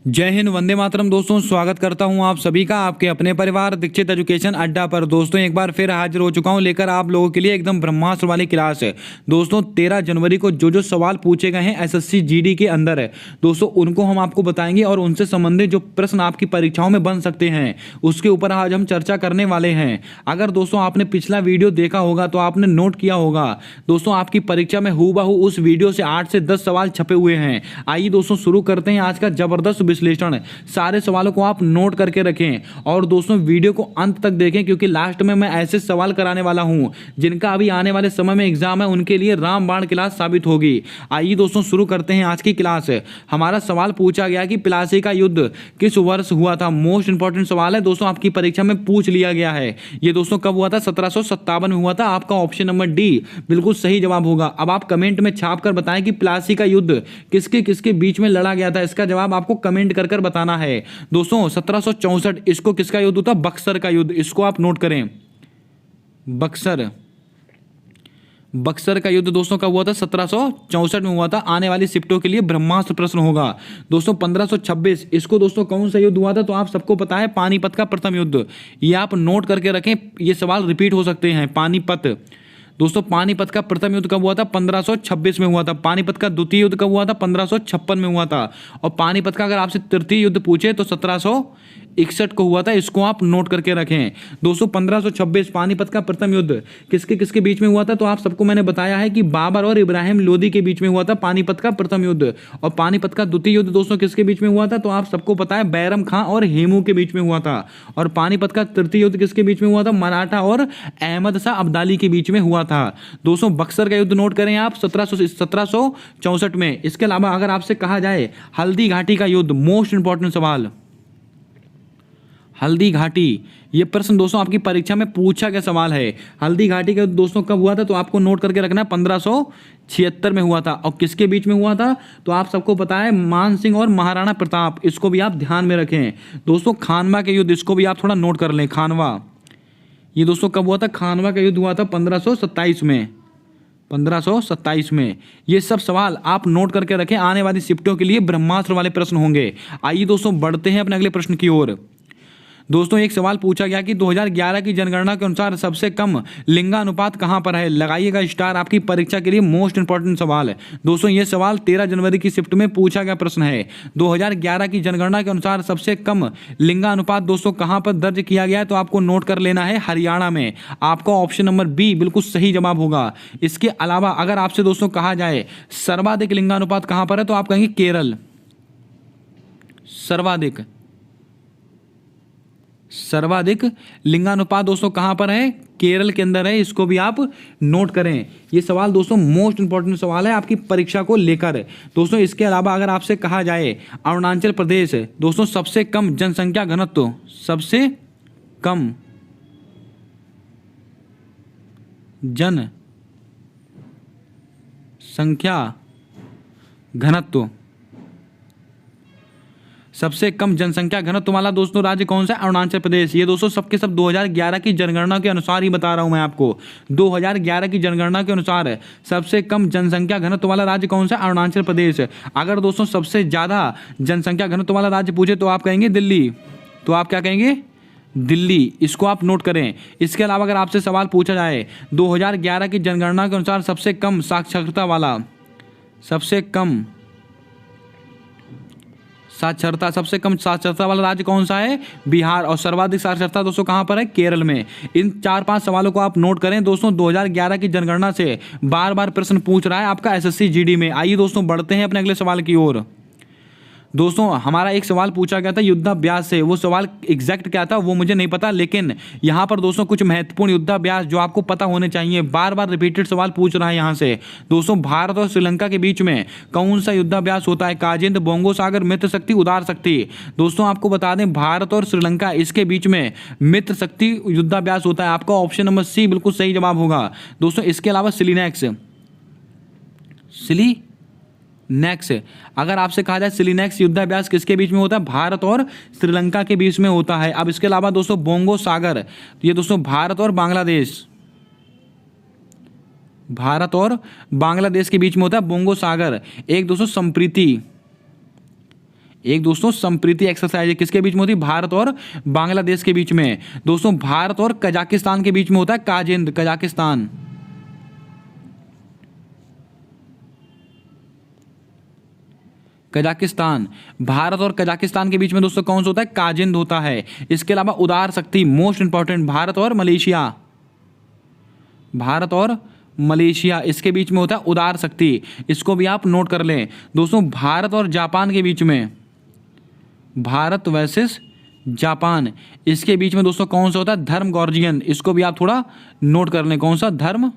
जय हिंद, वंदे मातरम। दोस्तों स्वागत करता हूं आप सभी का आपके अपने परिवार दीक्षित एजुकेशन अड्डा पर। दोस्तों एक बार फिर हाजिर हो चुका हूं लेकर आप लोगों के लिए एकदम ब्रह्मास्त्र वाली क्लास है। दोस्तों 13 जनवरी को जो जो सवाल पूछे गए हैं एसएससी जीडी के अंदर है दोस्तों, उनको हम आपको बताएंगे और उनसे संबंधित जो प्रश्न आपकी परीक्षाओं में बन सकते हैं उसके ऊपर आज हम चर्चा करने वाले हैं। अगर दोस्तों आपने पिछला वीडियो देखा होगा तो आपने नोट किया होगा दोस्तों, आपकी परीक्षा में हूबहू उस वीडियो से 8 से 10 सवाल छपे हुए हैं। आइए दोस्तों शुरू करते हैं आज का जबरदस्त विश्लेषण। सारे सवालों को आप नोट करके रखें और दोस्तों वीडियो को अंत तक देखें, क्योंकि लास्ट में मैं ऐसे सवाल कराने वाला हूं जिनका अभी आने वाले समय में एग्जाम है, उनके लिए रामबाण क्लास साबित होगी। आइए दोस्तों शुरू करते हैं आज की क्लास। हमारा सवाल पूछा गया कि प्लासी का युद्ध किस वर्ष हुआ था। मोस्ट इंपॉर्टेंट सवाल है दोस्तों, आपकी परीक्षा में पूछ लिया गया है। ये दोस्तों कब हुआ था? 1757 में हुआ था। आपका ऑप्शन नंबर डी बिल्कुल सही जवाब होगा। अब आप कमेंट में छाप कर बताएं कि प्लासी का युद्ध किसके किसके बीच में लड़ा गया था। इसका जवाब आपको कमेंट कर बताना है। दोस्तों 1764 इसको किसका युद्ध था? बक्सर का युद्ध। इसको आप नोट करें, बक्सर का युद्ध दोस्तों कब हुआ था? 1764 में हुआ था। आने वाली शिफ्टों के लिए ब्रह्मास्त्र प्रश्न होगा। दोस्तों 1526 इसको दोस्तों कौन सा युद्ध हुआ था? तो आप सबको पता है पानीपत का प्रथम युद्ध। ये आप नोट करके रखें, ये सवाल रिपीट हो सकते हैं। पानीपत दोस्तों, पानीपत का प्रथम युद्ध कब हुआ था? 1526 में हुआ था। पानीपत का द्वितीय युद्ध कब हुआ था? 1556 में हुआ था। और पानीपत का अगर आपसे तृतीय युद्ध पूछे तो 1761 को हुआ था। इसको आप नोट करके रखें। दोस्तों 1526 पानीपत का प्रथम युद्ध किसके किसके बीच में हुआ था? तो आप सबको मैंने बताया है कि बाबर और इब्राहिम लोदी के बीच में हुआ था पानीपत का प्रथम युद्ध। और पानीपत का द्वितीय युद्ध दोस्तों किसके बीच में हुआ था? तो आप सबको पता है बैरम खां और हेमू के बीच में हुआ था। और पानीपत का तृतीय युद्ध किसके बीच में हुआ था? मराठा और अहमद शाह अब्दाली के बीच में हुआ था। दोस्तों बक्सर का युद्ध नोट करें आप 1764 में। इसके अलावा अगर आपसे कहा जाए हल्दी घाटी का युद्ध, मोस्ट इंपॉर्टेंट सवाल, हल्दी घाटी, ये प्रश्न दोस्तों आपकी परीक्षा में पूछा गया सवाल है। हल्दी घाटी का दोस्तों कब हुआ था? तो आपको नोट करके रखना है 1576 में हुआ था। और किसके बीच में हुआ था? तो आप सबको पता है मान सिंह और महाराणा प्रताप। इसको भी आप ध्यान में रखें। दोस्तों खानवा के युद्ध, इसको भी आप थोड़ा नोट कर लें। खानवा, ये दोस्तों कब हुआ था? खानवा का युद्ध हुआ था 1527 में। 1527 में। ये सब सवाल आप नोट करके रखें, आने वाली शिफ्टों के लिए ब्रह्मास्त्र वाले प्रश्न होंगे। आइए दोस्तों बढ़ते हैं अपने अगले प्रश्न की ओर। दोस्तों एक सवाल पूछा गया कि 2011 की जनगणना के अनुसार सबसे कम लिंगानुपात कहां पर है। लगाइएगा स्टार, आपकी परीक्षा के लिए मोस्ट इंपॉर्टेंट सवाल है। दोस्तों ये सवाल 13 जनवरी की शिफ्ट में पूछा गया प्रश्न है। 2011 की जनगणना के अनुसार सबसे कम लिंगानुपात दोस्तों कहां पर दर्ज किया गया है? तो आपको नोट कर लेना है हरियाणा में। आपका ऑप्शन नंबर बी बिल्कुल सही जवाब होगा। इसके अलावा अगर आपसे दोस्तों कहा जाए सर्वाधिक लिंगानुपात कहां पर है, तो आप कहेंगे केरल। सर्वाधिक लिंगानुपात दोस्तों कहां पर है? केरल के अंदर है। इसको भी आप नोट करें। ये सवाल दोस्तों मोस्ट इंपॉर्टेंट सवाल है आपकी परीक्षा को लेकर। दोस्तों इसके अलावा अगर आपसे कहा जाए अरुणाचल प्रदेश दोस्तों सबसे कम जनसंख्या घनत्व, सबसे कम जनसंख्या घनत्व, सबसे कम जनसंख्या घनत्व वाला दोस्तों राज्य कौन सा है? अरुणाचल प्रदेश। ये दोस्तों सबके सब 2011 की जनगणना के अनुसार ही बता रहा हूं मैं आपको। 2011 की जनगणना के अनुसार सबसे कम जनसंख्या घनत्व वाला राज्य कौन सा? अरुणाचल प्रदेश। अगर दोस्तों सबसे ज्यादा जनसंख्या घनत्व वाला राज्य पूछे तो आप कहेंगे दिल्ली। तो आप क्या कहेंगे? दिल्ली। इसको आप नोट करें। इसके अलावा अगर आपसे सवाल पूछा जाए 2011 की जनगणना के अनुसार सबसे कम साक्षरता वाला, सबसे कम साक्षरता वाला राज्य कौन सा है? बिहार। और सर्वाधिक साक्षरता दोस्तों कहां पर है? केरल में। इन 4-5 सवालों को आप नोट करें। दोस्तों 2011 की जनगणना से बार बार प्रश्न पूछ रहा है आपका एसएससी जीडी में। आइए दोस्तों बढ़ते हैं अपने अगले सवाल की ओर। दोस्तों हमारा एक सवाल पूछा गया था युद्धाभ्यास से। वो सवाल एग्जैक्ट क्या था वो मुझे नहीं पता, लेकिन यहाँ पर दोस्तों कुछ महत्वपूर्ण युद्धाभ्यास जो आपको पता होने चाहिए। बार बार रिपीटेड सवाल पूछ रहा है यहाँ से। दोस्तों भारत और श्रीलंका के बीच में कौन सा युद्धाभ्यास होता है? काजिंद, बोंगो सागर, मित्र शक्ति, उदार शक्ति। दोस्तों आपको बता दें भारत और श्रीलंका इसके बीच में मित्र शक्ति युद्धाभ्यास होता है। आपका ऑप्शन नंबर सी बिल्कुल सही जवाब होगा। दोस्तों इसके अलावा सिलीनेक्स, अगर आपसे कहा जाए सिलीनेक्स युद्धाभ्यास किसके बीच में होता है? भारत और श्रीलंका के बीच में होता है। अब इसके अलावा दोस्तों बोंगो सागर, ये दोस्तों भारत और बांग्लादेश के बीच में होता है बोंगो सागर। एक दोस्तों संप्रीति, एक दोस्तों संप्रीति एक्सरसाइज है, किसके बीच में होती है? भारत और बांग्लादेश के बीच में। दोस्तों भारत और कजाकिस्तान के बीच में होता है काजिंद, कजाकिस्तान। कजाकिस्तान, भारत और कजाकिस्तान के बीच में दोस्तों कौन सा होता है? काजिंद होता है। इसके अलावा उदार शक्ति, मोस्ट इंपॉर्टेंट, भारत और मलेशिया, भारत और मलेशिया इसके बीच में होता है उदार शक्ति, इसको भी आप नोट कर लें। दोस्तों भारत और जापान के बीच में, भारत वर्सेस जापान, इसके बीच में दोस्तों कौन सा होता है? धर्म गॉर्जियन, इसको भी आप थोड़ा नोट कर लें। कौन सा? धर्म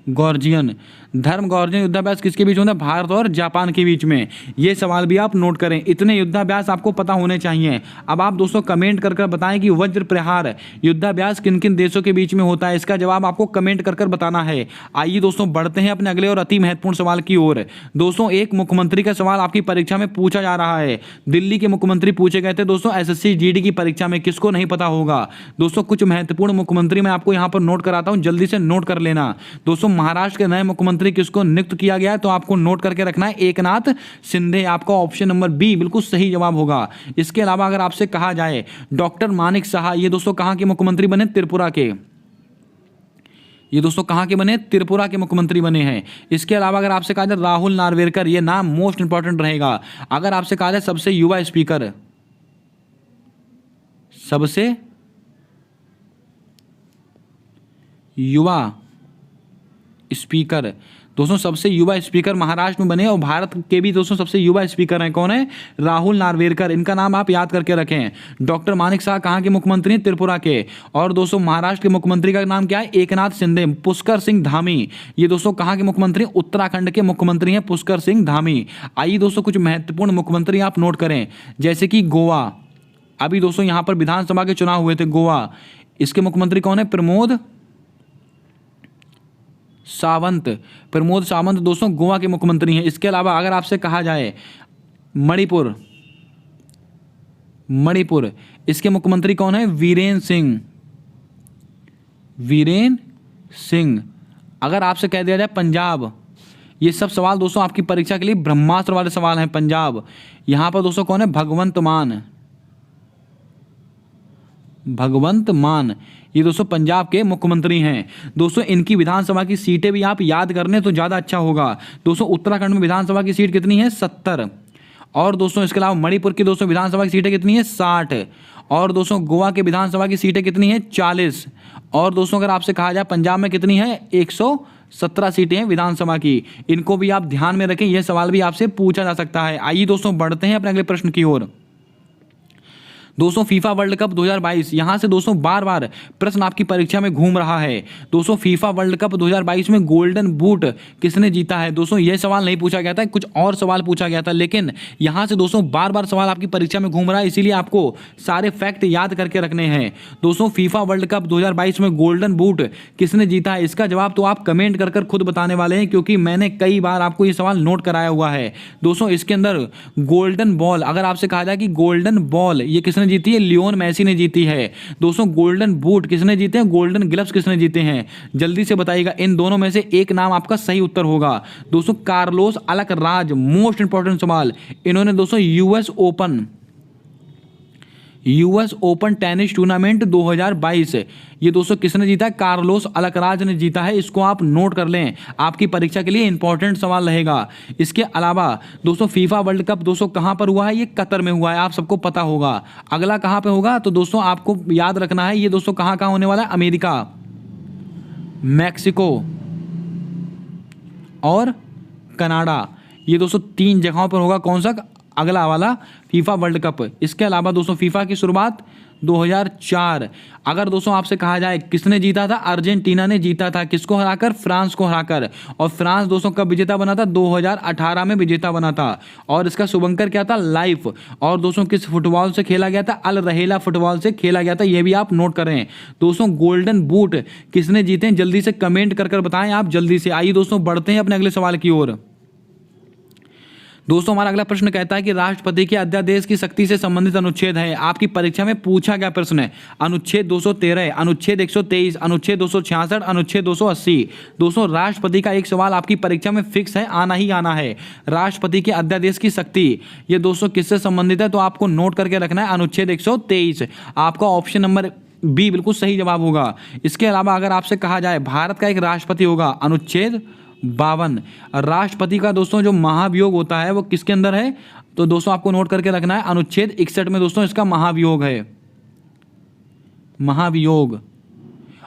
गॉर्जियन। धर्म गॉर्जियन युद्धाभ्यास किसके बीच होता है? भारत और जापान के बीच में। ये सवाल भी आप नोट करें, इतने युद्धाभ्यास आपको पता होने चाहिए। अब आप दोस्तों कमेंट कर बताएं कि वज्र प्रहार युद्धाभ्यास किन किन देशों के बीच में होता है, इसका जवाब आपको कमेंट कर बताना है। आइए दोस्तों बढ़ते हैं अपने अगले और अति महत्वपूर्ण सवाल की ओर। दोस्तों एक मुख्यमंत्री का सवाल आपकी परीक्षा में पूछा जा रहा है। दिल्ली के मुख्यमंत्री पूछे गए थे दोस्तों SSC GD की परीक्षा में, किसको नहीं पता होगा? दोस्तों कुछ महत्वपूर्ण मुख्यमंत्री मैं आपको यहाँ पर नोट कराता हूँ, जल्दी से नोट कर लेना। दोस्तों महाराष्ट्र के नए मुख्यमंत्री किसको नियुक्त किया गया है? तो आपको नोट करके रखना है एकनाथ शिंदे। आपका ऑप्शन नंबर बी बिल्कुल सही जवाब होगा। इसके अलावा अगर आपसे कहा जाए डॉक्टर मानिक साहा, ये दोस्तों कहां के मुख्यमंत्री बने? त्रिपुरा के। ये दोस्तों कहां के बने? त्रिपुरा के मुख्यमंत्री बने हैं। इसके अलावा अगर आपसे कहा जाए राहुल नार्वेकर, ये नाम मोस्ट इंपॉर्टेंट रहेगा। अगर आपसे कहा जाए सबसे युवा स्पीकर, सबसे युवा स्पीकर, दोस्तों सबसे युवा स्पीकर महाराष्ट्र में बने और भारत के भी दोस्तों सबसे युवा स्पीकर हैं। कौन है? राहुल नार्वेकर। इनका नाम आप याद करके रखें। डॉक्टर मानिक साहा कहाँ के मुख्यमंत्री हैं? त्रिपुरा के। और दोस्तों महाराष्ट्र के मुख्यमंत्री का नाम क्या है? एकनाथ शिंदे। पुष्कर सिंह धामी, ये दोस्तों कहाँ के मुख्यमंत्री? उत्तराखंड के मुख्यमंत्री हैं पुष्कर सिंह धामी। आइए दोस्तों कुछ महत्वपूर्ण मुख्यमंत्री आप नोट करें, जैसे कि गोवा, अभी दोस्तों यहाँ पर विधानसभा के चुनाव हुए थे गोवा, इसके मुख्यमंत्री कौन है? प्रमोद सावंत। प्रमोद सावंत दोस्तों गोवा के मुख्यमंत्री हैं। इसके अलावा अगर आपसे कहा जाए मणिपुर, मणिपुर इसके मुख्यमंत्री कौन है? वीरेंद्र सिंह, वीरेंद्र सिंह। अगर आपसे कह दिया जाए पंजाब, ये सब सवाल दोस्तों आपकी परीक्षा के लिए ब्रह्मास्त्र वाले सवाल हैं। पंजाब, यहां पर दोस्तों कौन है? भगवंत मान, भगवंत मान, ये दोस्तों पंजाब के मुख्यमंत्री हैं। दोस्तों इनकी विधानसभा की सीटें भी आप याद कर लें तो ज़्यादा अच्छा होगा। दोस्तों उत्तराखंड में विधानसभा की सीट कितनी है? 70। और दोस्तों इसके अलावा मणिपुर की दोस्तों विधानसभा की सीटें कितनी है? 60। और दोस्तों गोवा के विधानसभा की सीटें कितनी है? 40। और दोस्तों अगर आपसे कहा जाए पंजाब में कितनी है? 117 सीटें हैं विधानसभा की। इनको भी आप ध्यान में रखें, यह सवाल भी आपसे पूछा जा सकता है। आइए दोस्तों बढ़ते हैं अपने अगले प्रश्न की ओर। दोस्तों फीफा वर्ल्ड कप 2022, यहां से दोस्तों बार बार प्रश्न आपकी परीक्षा में घूम रहा है। दोस्तों फीफा वर्ल्ड कप 2022 में गोल्डन बूट किसने जीता है? दोस्तों यह सवाल नहीं पूछा गया था, कुछ और सवाल पूछा गया था, लेकिन यहां से दोस्तों बार बार सवाल आपकी परीक्षा में घूम रहा है, इसीलिए आपको सारे फैक्ट याद करके रखने हैं। दोस्तों फीफा वर्ल्ड कप 2022 में गोल्डन बूट किसने जीता है? इसका जवाब तो आप कमेंट कर खुद बताने वाले हैं, क्योंकि मैंने कई बार आपको ये सवाल नोट कराया हुआ है। दोस्तों इसके अंदर गोल्डन बॉल, अगर आपसे कहा जाए कि गोल्डन बॉल ये किसने जीती है? लियोन मेसी ने जीती है। दोस्तों गोल्डन बूट किसने जीते हैं? गोल्डन ग्लव्स किसने जीते हैं? जल्दी से बताइएगा, इन दोनों में से एक नाम आपका सही उत्तर होगा। दोस्तों कार्लोस अलकराज, मोस्ट इंपॉर्टेंट सवाल, इन्होंने दोस्तों यूएस ओपन टेनिस टूर्नामेंट 2022 ये दोस्तों किसने जीता है? कार्लोस अलकराज ने जीता है। इसको आप नोट कर लें, आपकी परीक्षा के लिए इंपॉर्टेंट सवाल रहेगा। इसके अलावा दोस्तों फीफा वर्ल्ड कप दोस्तों कहां पर हुआ है? ये कतर में हुआ है, आप सबको पता होगा। अगला कहां पे होगा? तो दोस्तों आपको याद रखना है, ये दोस्तों कहां होने वाला है? अमेरिका, मैक्सिको और कनाडा, ये दोस्तों 3 जगहों पर होगा। कौन सा? अगला वाला फीफा वर्ल्ड कप। इसके अलावा दोस्तों फीफा की शुरुआत 2004। अगर दोस्तों आपसे कहा जाए किसने जीता था? अर्जेंटीना ने जीता था। किसको हराकर? फ्रांस को हराकर। और फ्रांस दोस्तों कब विजेता बना था? 2018 में विजेता बना था। और इसका शुभंकर क्या था? लाइफ। और दोस्तों किस फुटबॉल से खेला गया था? अल रहेला फुटबॉल से खेला गया था, यह भी आप नोट करें। दोस्तों गोल्डन बूट किसने जीते हैं? जल्दी से कमेंट कर बताएं आप जल्दी से। आइए दोस्तों बढ़ते हैं अपने अगले सवाल की ओर। दोस्तों हमारा अगला प्रश्न कहता है कि राष्ट्रपति के अध्यादेश की शक्ति से संबंधित अनुच्छेद है। आपकी परीक्षा में पूछा गया प्रश्न है अनुच्छेद 213, अनुच्छेद 123, अनुच्छेद 266, अनुच्छेद 280। दोस्तों राष्ट्रपति का एक सवाल आपकी परीक्षा में फिक्स है, आना ही आना है। राष्ट्रपति के अध्यादेश की शक्ति ये दोस्तों किससे संबंधित है, तो आपको नोट करके रखना है अनुच्छेद 123। आपका ऑप्शन नंबर बी बिल्कुल सही जवाब होगा। इसके अलावा अगर आपसे कहा जाए भारत का एक राष्ट्रपति होगा, अनुच्छेद 52। राष्ट्रपति का दोस्तों जो महाभियोग होता है वो किसके अंदर है, तो दोस्तों आपको नोट करके रखना है अनुच्छेद 61 में दोस्तों इसका महाभियोग है, महाभियोग।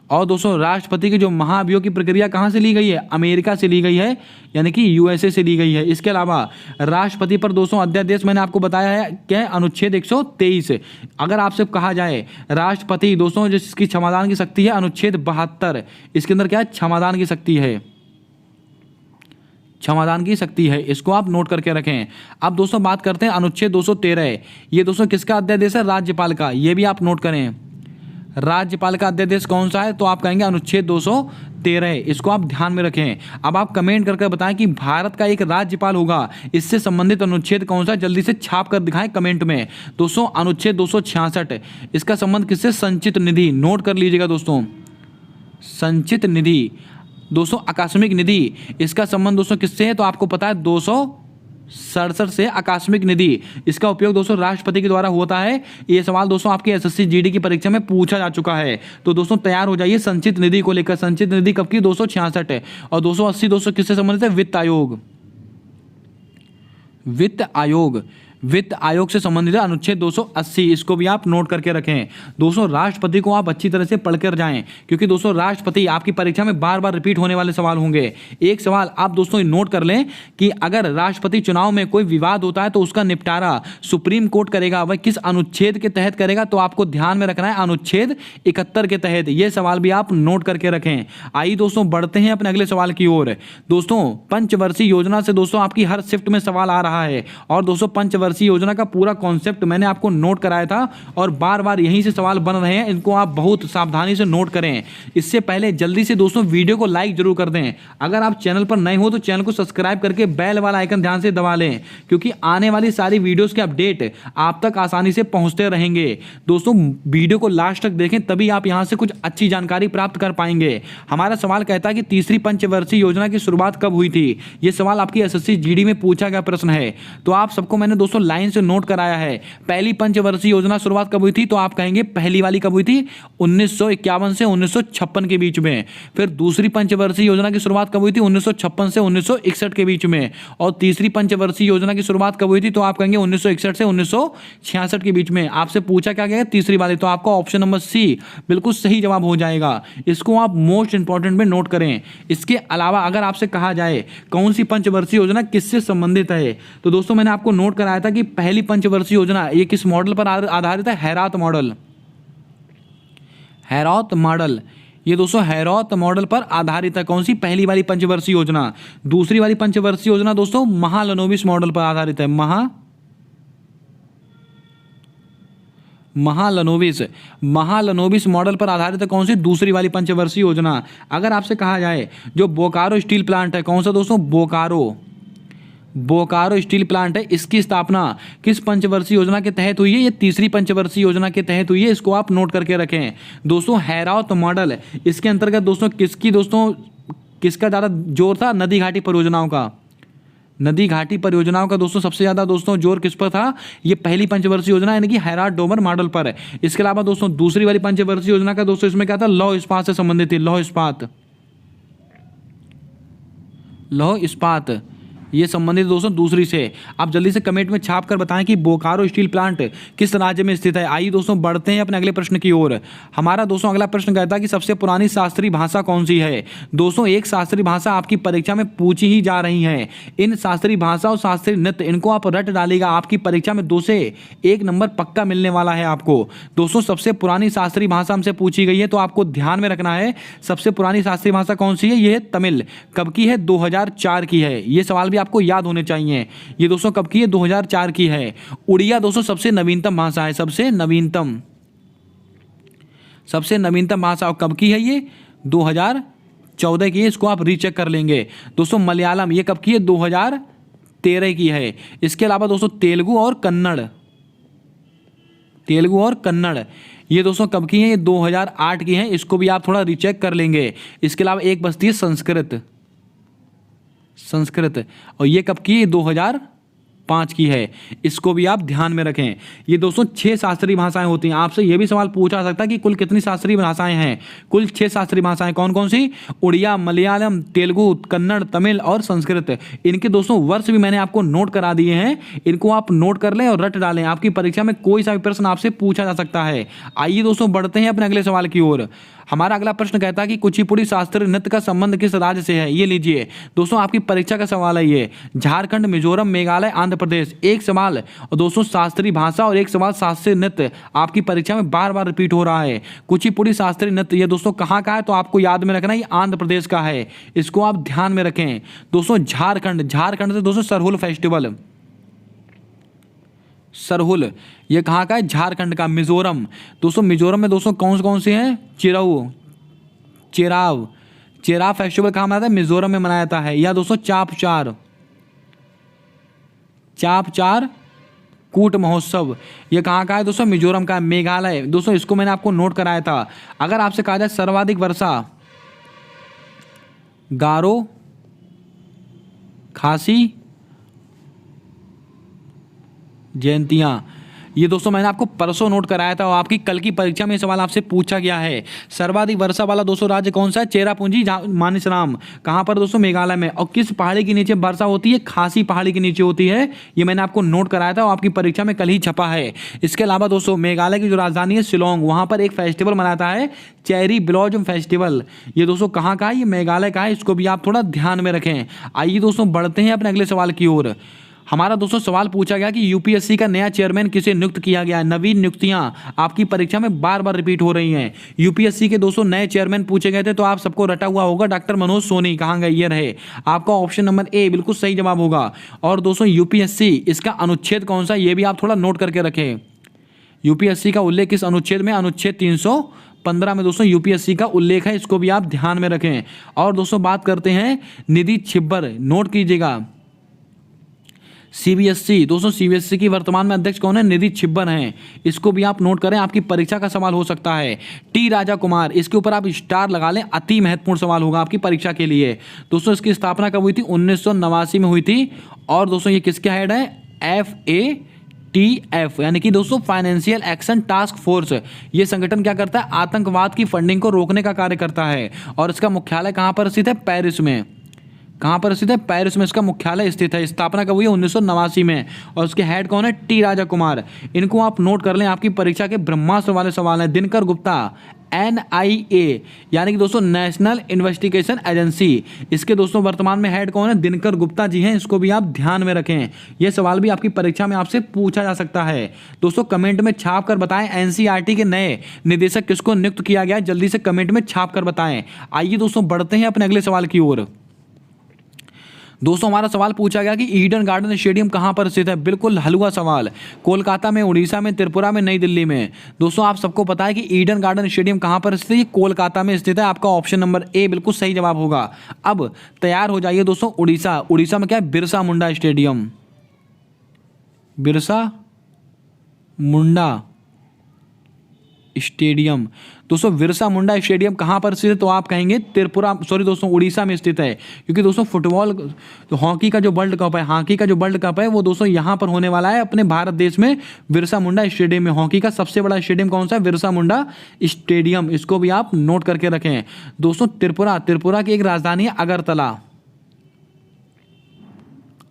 और दोस्तों राष्ट्रपति की जो महाभियोग की प्रक्रिया कहाँ से ली गई है, अमेरिका से ली गई है, यानी कि यूएसए से ली गई है। इसके अलावा राष्ट्रपति पर दोस्तों अध्यादेश मैंने आपको बताया है क्या है, अनुच्छेद 123। अगर आपसे कहा जाए राष्ट्रपति दोस्तों जिसकी क्षमादान की शक्ति है अनुच्छेद 72, इसके अंदर क्या है, क्षमादान की शक्ति है, क्षमादान की शक्ति है, इसको आप नोट करके रखें। अब दोस्तों बात करते हैं अनुच्छेद 213। ये दोस्तों किसका अध्यादेश है, राज्यपाल का, ये भी आप नोट करें। राज्यपाल का अध्यादेश कौन सा है, तो आप कहेंगे अनुच्छेद 213, इसको आप ध्यान में रखें। अब आप कमेंट करके बताएं कि भारत का एक राज्यपाल होगा, इससे संबंधित अनुच्छेद कौन सा, जल्दी से छाप कर दिखाएं कमेंट में। दोस्तों अनुच्छेद 266, इसका संबंध किससे, संचित निधि, नोट कर लीजिएगा दोस्तों, संचित निधि। दोस्तों आकस्मिक निधि, इसका संबंध दोस्तों किससे है, तो आपको पता है 267 से आकस्मिक निधि, इसका उपयोग दोस्तों राष्ट्रपति के द्वारा होता है। ये सवाल दोस्तों आपके एसएससी जीडी की परीक्षा में पूछा जा चुका है, तो दोस्तों तैयार हो जाइए संचित निधि को लेकर। संचित निधि कब की, 266 है। और 280 दोस्तों किससे संबंधित है, वित्त आयोग, वित्त आयोग, वित्त आयोग से संबंधित है अनुच्छेद 280, इसको भी आप नोट करके रखें। दोस्तों राष्ट्रपति को आप अच्छी तरह से पढ़कर जाएं, क्योंकि दोस्तों राष्ट्रपति आपकी परीक्षा में बार बार रिपीट होने वाले सवाल होंगे। एक सवाल आप दोस्तों नोट कर लें कि अगर राष्ट्रपति चुनाव में कोई विवाद होता है तो उसका निपटारा सुप्रीम कोर्ट करेगा, वह किस अनुच्छेद के तहत करेगा, तो आपको ध्यान में रखना है अनुच्छेद 71 के तहत। यह सवाल भी आप नोट करके रखें। आइए दोस्तों बढ़ते हैं अपने अगले सवाल की ओर। दोस्तों पंचवर्षीय योजना से दोस्तों आपकी हर शिफ्ट में सवाल आ रहा है, और दोस्तों पंचवर्षीय योजना का पूरा कॉन्सेप्ट मैंने आपको नोट कराया था, और बार बार यहीं से सवाल बन रहे हैं, इनको आप बहुत सावधानी से नोट करें। इससे पहले जल्दी से दोस्तों वीडियो को लाइक जरूर कर दें। अगर आप चैनल पर नए हो तो चैनल को सब्सक्राइब करके बेल वाला आइकन ध्यान से दबा लें, क्योंकि आने वाली सारी वीडियोस के अपडेट आप तक आसानी से पहुंचते रहेंगे। दोस्तों वीडियो को लास्ट तक देखें, तभी आप यहां से कुछ अच्छी जानकारी प्राप्त कर पाएंगे। हमारा सवाल कहता है कि तीसरी पंचवर्षीय योजना की शुरुआत कब हुई थी। यह सवाल आपकी एसएससी जीडी में पूछा गया प्रश्न है, तो आप सबको मैंने दोस्तों लाइन से नोट कराया है। पहली पंचवर्षीय योजना शुरुआत कब हुई थी, तो आप कहेंगे पहली वाली कब हुई थी, 1951 से 1956 के बीच में। फिर दूसरी पंचवर्षीय योजना की शुरुआत कब हुई थी, 1956 से 1961 के बीच में। और तीसरी पंचवर्षीय योजना की शुरुआत कब हुई थी, तो आप कहेंगे 1961 से 1966 के बीच में। आपसे पूछा क्या गया, तीसरी वाली, तो आपका ऑप्शन नंबर सी बिल्कुल सही जवाब हो जाएगा। इसको आप मोस्ट इंपॉर्टेंट में नोट करें। इसके अलावा अगर आपसे कहा जाए कौन सी पंचवर्षीय योजना किससे संबंधित है, तो दोस्तों मैंने आपको नोट कराया था कि पहली पंचवर्षीय योजना ये किस मॉडल पर आधारित है, हैरात मॉडल, हैरात मॉडल। ये दोस्तों हैरात मॉडल पर आधारित है। कौन सी, पहली वाली पंचवर्षीय योजना। दूसरी वाली पंचवर्षीय योजना दोस्तों महालनोबिस मॉडल पर आधारित है, महालनोबिस मॉडल पर आधारित है। कौन सी, दूसरी वाली पंचवर्षीय योजना। अगर आपसे कहा जाए जो बोकारो स्टील प्लांट है, कौन सा दोस्तों, बोकारो स्टील प्लांट है, इसकी स्थापना किस पंचवर्षीय योजना के तहत हुई है, ये तीसरी पंचवर्षीय योजना के तहत हुई है। इसको आप नोट करके रखें। दोस्तों हैरात मॉडल, इसके अंतर्गत दोस्तों किसका ज़्यादा जोर था, नदी घाटी परियोजनाओं का। नदी घाटी परियोजनाओं का दोस्तों सबसे ज़्यादा दोस्तों जोर किस पर था, ये पहली पंचवर्षीय योजना यानी कि हैरात डोमर मॉडल पर है। इसके अलावा दोस्तों दूसरी वाली पंचवर्षीय योजना का दोस्तों इसमें क्या था, लौह इस्पात से संबंधित थी, लौह इस्पात ये संबंधित दोस्तों दूसरी से। आप जल्दी से कमेंट में छाप कर बताएं कि बोकारो स्टील प्लांट किस राज्य में स्थित है। आइए दोस्तों बढ़ते हैं अपने अगले प्रश्न की ओर। हमारा दोस्तों अगला प्रश्न कहता है कि सबसे पुरानी शास्त्रीय भाषा कौन सी है। दोस्तों एक शास्त्रीय भाषा आपकी परीक्षा में पूछी ही जा रही है। इन शास्त्रीय भाषा और शास्त्रीय नृत्य इनको आप रट डालेगा, आपकी परीक्षा में 2 से 1 नंबर पक्का मिलने वाला है आपको। दोस्तों सबसे पुरानी शास्त्रीय भाषा हमसे पूछी गई है, तो आपको ध्यान में रखना है सबसे पुरानी शास्त्रीय भाषा कौन सी है। ये है तमिल। कब की है, 2004 की है। ये सवाल भी आपको याद होने चाहिए। ये दोस्तों कब की है, 2004 की है। उड़िया दोस्तों सबसे नवीनतम भाषा है, सबसे नवीनतम भाषा। कब की है ये, 2014 की है। इसको आप रीचेक कर लेंगे। दोस्तों मलयालम ये कब की है, 13 की है। इसके अलावा दोस्तों तेलुगु और कन्नड़, तेलुगु और कन्नड़ ये दोस्तों कब की हैं? ये 2008 की हैं। इसको भी आप थोड़ा रीचेक कर लेंगे। इसके अलावा एक बचती है संस्कृत, संस्कृत, और ये कब की? 2005 की है। इसको भी आप ध्यान में रखें। ये दोस्तों 6 शास्त्रीय भाषाएं होती हैं। आपसे ये भी सवाल पूछा जा सकता है कि कुल कितनी शास्त्रीय भाषाएं हैं? कुल 6 शास्त्रीय भाषाएं कौन कौन सी? उड़िया, मलयालम, तेलुगु, कन्नड़, तमिल और संस्कृत। इनके दोस्तों वर्ष भी मैंने आपको नोट करा दिए हैं। इनको आप नोट कर लें और रट डालें। आपकी परीक्षा में कोई सा भी प्रश्न आपसे पूछा जा सकता है। आइए दोस्तों बढ़ते हैं अपने अगले सवाल की ओर। हमारा अगला प्रश्न कहता है कि कुचिपुड़ी शास्त्रीय नृत्य का संबंध किस राज्य से है? ये लीजिए दोस्तों, आपकी परीक्षा का सवाल है ये। झारखंड, मिजोरम, मेघालय, आंध्र प्रदेश। एक सवाल और दोस्तों शास्त्रीय भाषा और एक सवाल शास्त्रीय नृत्य। आपकी परीक्षा में बार बार रिपीट हो रहा है। कुचिपुड़ी शास्त्रीय नृत्य ये दोस्तों कहाँ का है? तो आपको याद में रखना, ये आंध्र प्रदेश का है। इसको आप ध्यान में रखें। दोस्तों झारखंड, झारखंड से दोस्तों सरहुल फेस्टिवल, सरहुल ये कहाँ का है? झारखंड का। मिजोरम, दोस्तों मिजोरम में दोस्तों कौन से हैं? चेराव, चेराव फेस्टिवल कहाँ मनाता है? मिजोरम में मनाया जाता है। या दोस्तों चापचार, चापचार कूट महोत्सव ये कहाँ का है? दोस्तों मिजोरम का। मेघालय, दोस्तों इसको मैंने आपको नोट कराया था। अगर आपसे कहा जाए सर्वाधिक वर्षा, गारो, खासी, जयंतियाँ, ये दोस्तों मैंने आपको परसों नोट कराया था और आपकी कल की परीक्षा में सवाल आपसे पूछा गया है। सर्वाधिक वर्षा वाला दोस्तों राज्य कौन सा है? चेरापूंजी मानसराम। कहाँ पर दोस्तों? मेघालय में। और किस पहाड़ी के नीचे वर्षा होती है? खासी पहाड़ी के नीचे होती है। ये मैंने आपको नोट कराया था और आपकी परीक्षा में कल ही छपा है। इसके अलावा दोस्तों मेघालय की जो राजधानी है शिलोंग, वहाँ पर एक फेस्टिवल मनाता है चेरी ब्लॉसम फेस्टिवल। ये दोस्तों कहाँ का है? ये मेघालय का है। इसको भी आप थोड़ा ध्यान में रखें। आइए दोस्तों बढ़ते हैं अपने अगले सवाल की ओर। हमारा दोस्तों सवाल पूछा गया कि यूपीएससी का नया चेयरमैन किसे नियुक्त किया गया है? नवीन नियुक्तियां आपकी परीक्षा में बार बार रिपीट हो रही हैं। यूपीएससी के दोस्तों नए चेयरमैन पूछे गए थे, तो आप सबको रटा हुआ होगा डॉक्टर मनोज सोनी। कहाँ गए? ये रहे। आपका ऑप्शन नंबर ए बिल्कुल सही जवाब होगा। और दोस्तों यूपीएससी इसका अनुच्छेद कौन सा, ये भी आप थोड़ा नोट करके रखें। यूपीएससी का उल्लेख किस अनुच्छेद में? अनुच्छेद 315 में दोस्तों यूपीएससी का उल्लेख है। इसको भी आप ध्यान में रखें। और दोस्तों बात करते हैं निधि छिब्बर, नोट कीजिएगा। सीबीएसई, दोस्तों सीबीएसई की वर्तमान में अध्यक्ष कौन है? निधि छिब्बर हैं। इसको भी आप नोट करें, आपकी परीक्षा का सवाल हो सकता है। टी राजा कुमार, इसके ऊपर आप स्टार लगा लें, अति महत्वपूर्ण सवाल होगा आपकी परीक्षा के लिए। दोस्तों इसकी स्थापना कब हुई थी? 1989 में हुई थी। और दोस्तों ये किसके हेड है? FATF यानी कि दोस्तों फाइनेंशियल एक्शन टास्क फोर्स। ये संगठन क्या करता है? आतंकवाद की फंडिंग को रोकने का कार्य करता है। और इसका मुख्यालय कहाँ पर स्थित है? पेरिस में। कहाँ पर स्थित है? पेरिस में इसका मुख्यालय स्थित है। स्थापना कब हुई है? 1989 में। और उसके हेड कौन है? टी राजा कुमार। इनको आप नोट कर लें, आपकी परीक्षा के ब्रह्मास्त्र वाले सवाल हैं। दिनकर गुप्ता, NIA यानी कि दोस्तों नेशनल इन्वेस्टिगेशन एजेंसी, इसके दोस्तों वर्तमान में हेड कौन है? दिनकर गुप्ता जी हैं। इसको भी आप ध्यान में रखें। यह सवाल भी आपकी परीक्षा में आपसे पूछा जा सकता है। दोस्तों कमेंट में छाप कर बताएं NCERT के नए निदेशक किसको नियुक्त किया गया है? जल्दी से कमेंट में छाप कर बताएं। आइए दोस्तों बढ़ते हैं अपने अगले सवाल की ओर। दोस्तों हमारा सवाल पूछा गया कि ईडन गार्डन स्टेडियम कहाँ पर स्थित है? बिल्कुल हलवा सवाल। कोलकाता में, उड़ीसा में, त्रिपुरा में, नई दिल्ली में। दोस्तों आप सबको पता है कि ईडन गार्डन स्टेडियम कहाँ पर स्थित है? कोलकाता में स्थित है। आपका ऑप्शन नंबर ए बिल्कुल सही जवाब होगा। अब तैयार हो जाइए दोस्तों। उड़ीसा, उड़ीसा में क्या है? Birsa Munda stadium, Birsa Munda stadium. दोस्तों बिरसा मुंडा स्टेडियम कहाँ पर स्थित है? तो आप कहेंगे त्रिपुरा, सॉरी दोस्तों उड़ीसा में स्थित है। क्योंकि दोस्तों फुटबॉल हॉकी का जो वर्ल्ड कप है, हॉकी का जो वर्ल्ड कप है वो दोस्तों यहाँ पर होने वाला है अपने भारत देश में, बिरसा मुंडा स्टेडियम में। हॉकी का सबसे बड़ा स्टेडियम कौन सा है? बिरसा मुंडा स्टेडियम। इसको भी आप नोट करके रखें। दोस्तों त्रिपुरा, त्रिपुरा की एक राजधानी है अगरतला,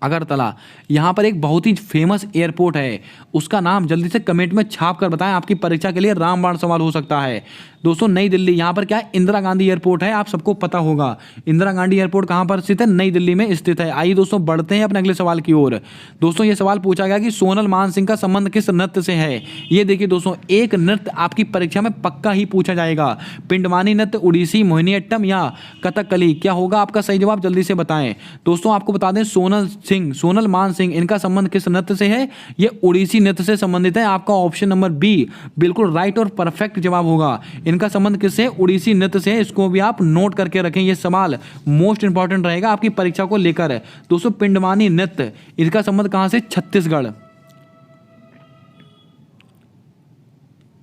अगरतला। यहाँ पर एक बहुत ही फेमस एयरपोर्ट है, उसका नाम जल्दी से कमेंट में छाप कर बताएं। आपकी परीक्षा के लिए रामबाण सवाल हो सकता है। दोस्तों नई दिल्ली, यहाँ पर क्या है? इंदिरा गांधी एयरपोर्ट है, आप सबको पता होगा। इंदिरा गांधी एयरपोर्ट कहाँ पर स्थित है? नई दिल्ली में स्थित है। आइए दोस्तों बढ़ते हैं अपने अगले सवाल की ओर। दोस्तों ये सवाल पूछा गया कि सोनल मान सिंह का संबंध किस नृत्य से है? ये देखिए दोस्तों, एक नृत्य आपकी परीक्षा में पक्का ही पूछा जाएगा। पिंडवानी नृत्य, उड़ीसी, मोहिनीअट्टम या कथकली। क्या होगा आपका सही जवाब? जल्दी से बताएं। दोस्तों आपको बता दें सोनल सिंह, सोनल मान सिंह, इनका संबंध किस नृत्य से है? ये उड़ीसी नृत्य से संबंधित है। आपका ऑप्शन नंबर बी बिल्कुल राइट और परफेक्ट जवाब होगा। इनका संबंध किससे? उड़ीसी नृत्य से है। इसको भी आप नोट करके रखें, ये सवाल मोस्ट इंपॉर्टेंट रहेगा आपकी परीक्षा को लेकर। दोस्तों पिंडवानी नृत्य, इसका संबंध कहां से? छत्तीसगढ़।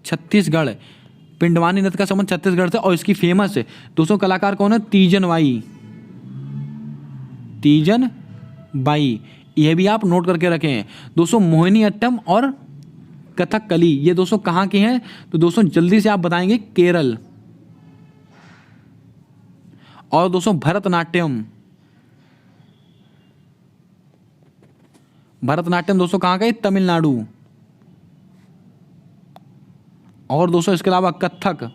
छत्तीसगढ़, पिंडवानी नृत्य का संबंध छत्तीसगढ़ से। और इसकी फेमस दोस्तों कलाकार कौन है? तीजन बाई। तीजन बाई, यह भी आप नोट करके रखें। दोस्तों मोहिनीअट्टम और कथकली, ये दोस्तों कहाँ के हैं? तो दोस्तों जल्दी से आप बताएंगे, केरल। और दोस्तों भरतनाट्यम, भरतनाट्यम दोस्तों कहाँ का है? तमिलनाडु। और दोस्तों इसके अलावा कथक,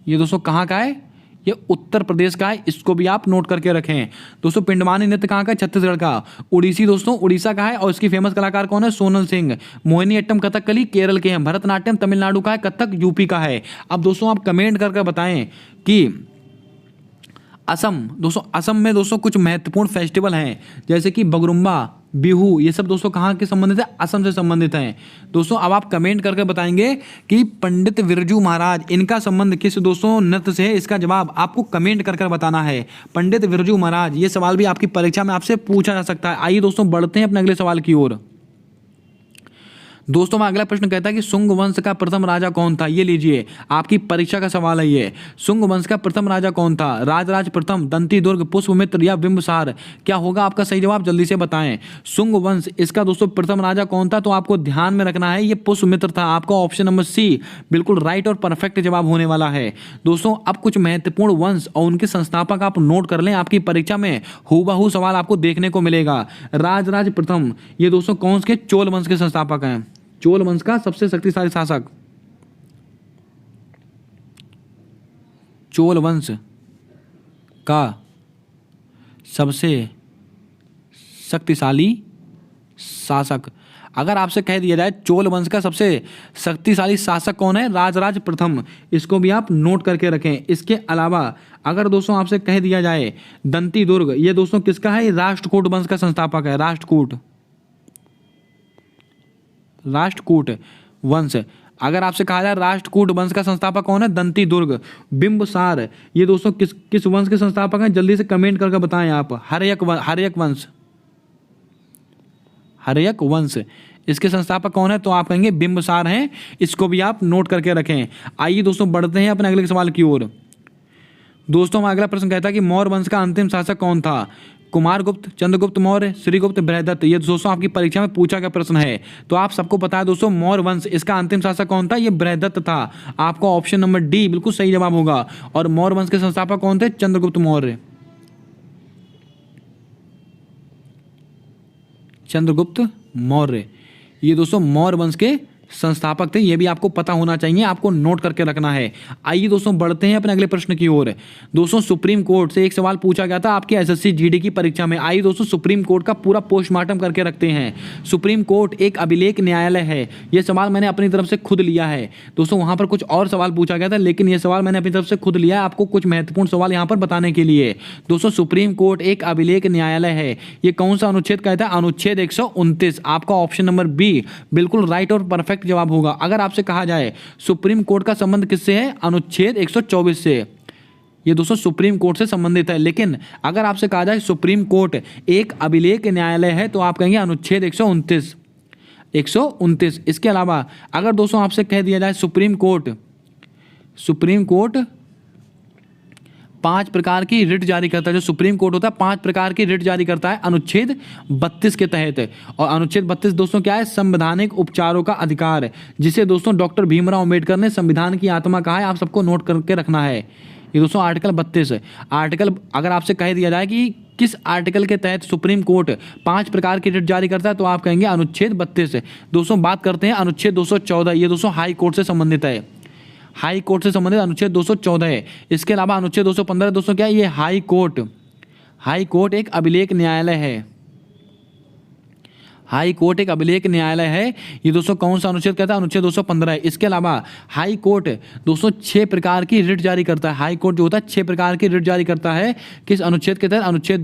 ये दोस्तों कहाँ का है? ये उत्तर प्रदेश का है। इसको भी आप नोट करके रखें। दोस्तों पिंडवानी नृत्य कहाँ का है? छत्तीसगढ़ का। उड़ीसी दोस्तों उड़ीसा का है। और इसकी फेमस कलाकार कौन है? सोनल सिंह। मोहिनीअट्टम कथकली केरल के हैं। भरतनाट्यम तमिलनाडु का है। कथक यूपी का है। अब दोस्तों आप कमेंट करके बताएं कि असम, दोस्तों असम में दोस्तों कुछ महत्वपूर्ण फेस्टिवल हैं, जैसे कि बगरुम्बा, बिहू, ये सब दोस्तों कहाँ के संबंधित है? असम से संबंधित हैं। दोस्तों अब आप कमेंट करके बताएंगे कि पंडित बिरजू महाराज, इनका संबंध किस दोस्तों नृत्य से है? इसका जवाब आपको कमेंट कर बताना है। पंडित बिरजू महाराज, ये सवाल भी आपकी परीक्षा में आपसे पूछा जा सकता है। आइए दोस्तों बढ़ते हैं अपने अगले सवाल की ओर। दोस्तों में अगला प्रश्न कहता है कि शुंग वंश का प्रथम राजा कौन था? ये लीजिए, आपकी परीक्षा का सवाल है ये। शुंग वंश का प्रथम राजा कौन था? राजराज प्रथम, दंती दुर्ग, पुष्पमित्र या बिंबिसार? क्या होगा आपका सही जवाब? जल्दी से बताएं। शुंग वंश, इसका दोस्तों प्रथम राजा कौन था? तो आपको ध्यान में रखना है, ये पुष्पमित्र था। आपका ऑप्शन नंबर सी बिल्कुल राइट और परफेक्ट जवाब होने वाला है। दोस्तों अब कुछ महत्वपूर्ण वंश और उनके संस्थापक आप नोट कर लें, आपकी परीक्षा में हूबहू सवाल आपको देखने को मिलेगा। राजराज प्रथम, ये दोस्तों कौन से? चोल वंश के संस्थापक हैं। चोल वंश का सबसे शक्तिशाली शासक। चोल वंश का सबसे शक्तिशाली शासक, अगर आपसे कह दिया जाए चोल वंश का सबसे शक्तिशाली शासक कौन है? राजराज प्रथम। इसको भी आप नोट करके रखें। इसके अलावा अगर दोस्तों आपसे कह दिया जाए दंती दुर्ग, ये दोस्तों किसका है? राष्ट्रकूट वंश का संस्थापक है। राष्ट्रकूट, राष्ट्रकूट वंश, अगर आपसे कहा जाए राष्ट्रकूट वंश का संस्थापक कौन है? दंती दुर्ग। बिंबिसार, ये दोस्तों किस वंश के संस्थापक हैं? जल्दी से कमेंट करके बताएं आप। हर्यक वंश, हर्यक वंश, इसके संस्थापक कौन है? तो आप कहेंगे बिंबिसार हैं। इसको भी आप नोट करके रखें। आइए दोस्तों बढ़ते हैं अपने अगले सवाल की ओर। दोस्तों हमारा अगला प्रश्न कहता है कि मौर्य वंश का अंतिम शासक कौन था? कुमारगुप्त, चंद्रगुप्त मौर्य, श्रीगुप्त, बृहदत्त? ये दोस्तों आपकी परीक्षा में पूछा गया प्रश्न है। तो आप सबको पता है दोस्तों मौर्य वंश, इसका अंतिम शासक कौन था? ये बृहदत्त था। आपका ऑप्शन नंबर डी बिल्कुल सही जवाब होगा। और मौर्य वंश के संस्थापक कौन थे? चंद्रगुप्त मौर्य। चंद्रगुप्त मौर्य, ये दोस्तों मौर्य वंश के संस्थापक थे। ये भी आपको पता होना चाहिए, आपको नोट करके रखना है। आइए दोस्तों बढ़ते हैं अपने अगले प्रश्न की ओर। दोस्तों सुप्रीम कोर्ट से एक सवाल पूछा गया था आपके एसएससी जीडी की परीक्षा में। आइए दोस्तों सुप्रीम कोर्ट का पूरा पोस्टमार्टम करके रखते हैं। सुप्रीम कोर्ट एक अभिलेख न्यायालय है। ये सवाल मैंने अपनी तरफ से खुद लिया है। दोस्तों वहां पर कुछ और सवाल पूछा गया था, लेकिन ये सवाल मैंने अपनी तरफ से खुद लिया है, आपको कुछ महत्वपूर्ण सवाल यहाँ पर बताने के लिए। दोस्तों सुप्रीम कोर्ट एक अभिलेख न्यायालय है। ये कौन सा अनुच्छेद कहता है? अनुच्छेद 129। आपका ऑप्शन नंबर बी बिल्कुल राइट और परफेक्ट जवाब होगा। अगर आपसे कहा जाए सुप्रीम कोर्ट का संबंध किससे है? अनुच्छेद 124 से। ये दोस्तों सुप्रीम कोर्ट से संबंधित है। लेकिन अगर आपसे कहा जाए सुप्रीम कोर्ट एक अभिलेख न्यायालय है, तो आप कहेंगे अनुच्छेद 129। इसके अलावा अगर दोस्तों आपसे कह दिया जाए सुप्रीम कोर्ट 5 प्रकार की रिट जारी करता है, जो सुप्रीम कोर्ट होता है 5 प्रकार की रिट जारी करता है अनुच्छेद 32 के तहत। और अनुच्छेद 32 दोस्तों क्या है? संवैधानिक उपचारों का अधिकार, जिसे दोस्तों डॉक्टर भीमराव अंबेडकर ने संविधान की आत्मा कहा है। आप सबको नोट करके रखना है। ये दोस्तों आर्टिकल 32 आर्टिकल, अगर आपसे कह दिया जाए कि किस आर्टिकल के तहत सुप्रीम कोर्ट 5 प्रकार की रिट जारी करता है, तो आप कहेंगे अनुच्छेद 32। दोस्तों बात करते हैं अनुच्छेद 214। ये दोस्तों हाई कोर्ट से संबंधित है। हाई कोर्ट से संबंधित अनुच्छेद 214 है। इसके अलावा अनुच्छेद 215 दोस्तों क्या है? ये हाई कोर्ट एक अभिलेख न्यायालय है। हाई कोर्ट एक अभिलेख न्यायालय है। ये दोस्तों कौन सा अनुच्छेद कहता है? अनुच्छेद 215 है। इसके अलावा हाई कोर्ट दोस्तों 6 प्रकार की रिट जारी करता है। हाई कोर्ट जो होता है 6 प्रकार की रिट जारी करता है। किस अनुच्छेद के तहत? अनुच्छेद